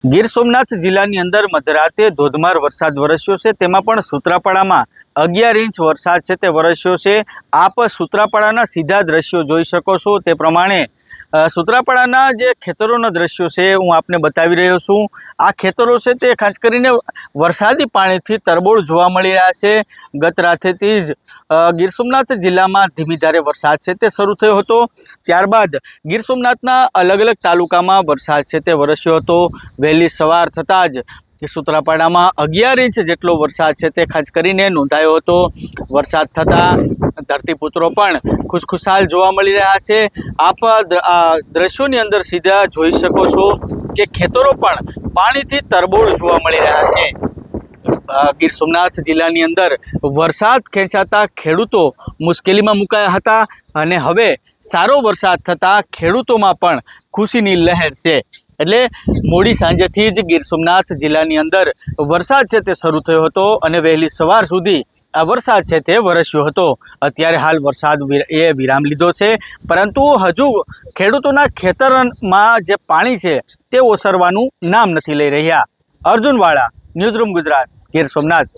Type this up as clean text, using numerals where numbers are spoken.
ગીર સોમનાથ જિલ્લાની અંદર મધરાતે ધોધમાર વરસાદ વરસ્યો છે। તેમાં પણ સૂત્રાપાડામાં 11 ઇંચ વરસાદ છે તે વરસ્યો છે। આપ સૂત્રાપાડાના સીધા દ્રશ્યો જોઈ શકો છો। તે પ્રમાણે સૂત્રાપાડાના જે ખેતરોના દ્રશ્યો છે હું આપને બતાવી રહ્યો છું। આ ખેતરો છે તે ખાસ કરીને વરસાદી પાણીથી તરબોળ જોવા મળી રહ્યા છે। ગત રાતેથી જ ગીર સોમનાથ જિલ્લામાં ધીમી ધારે વરસાદ છે તે શરૂ થયો હતો। ત્યારબાદ ગીર સોમનાથના અલગ અલગ તાલુકામાં વરસાદ છે તે વરસ્યો હતો। વહેલી સવાર થતાં જ સૂત્રાપાડામાં 11 ઇંચ જેટલો વરસાદ છે તે ખાસ કરીને નોંધાયો હતો। વરસાદ થતાં ધરતીપુત્રો પણ ખુશખુશાલ જોવા મળી રહ્યા છે। આપ દ્રશ્યોની અંદર સીધા જોઈ શકો છો કે ખેતરો પણ પાણીથી તરબોળ જોવા મળી રહ્યા છે। ગીર સોમનાથ જિલ્લાની અંદર વરસાદ ખેંચાતા ખેડૂતો મુશ્કેલીમાં મુકાયા હતા અને હવે સારો વરસાદ થતાં ખેડૂતોમાં પણ ખુશીની લહેર છે। એટલે મોડી સાંજેથી જ ગીર સોમનાથ જિલ્લાની અંદર વરસાદ છે તે શરૂ થયો હતો અને વહેલી સવાર સુધી આ વરસાદ છે તે વરસ્યો હતો। અત્યારે હાલ વરસાદ વિરામ લીધો છે, પરંતુ હજુ ખેડૂતોના ખેતરમાં જે પાણી છે તે ઓસરવાનું નામ નથી લઈ રહ્યા। અર્જુન વાળા, ન્યૂઝરૂમ ગુજરાત, ગીર સોમનાથ।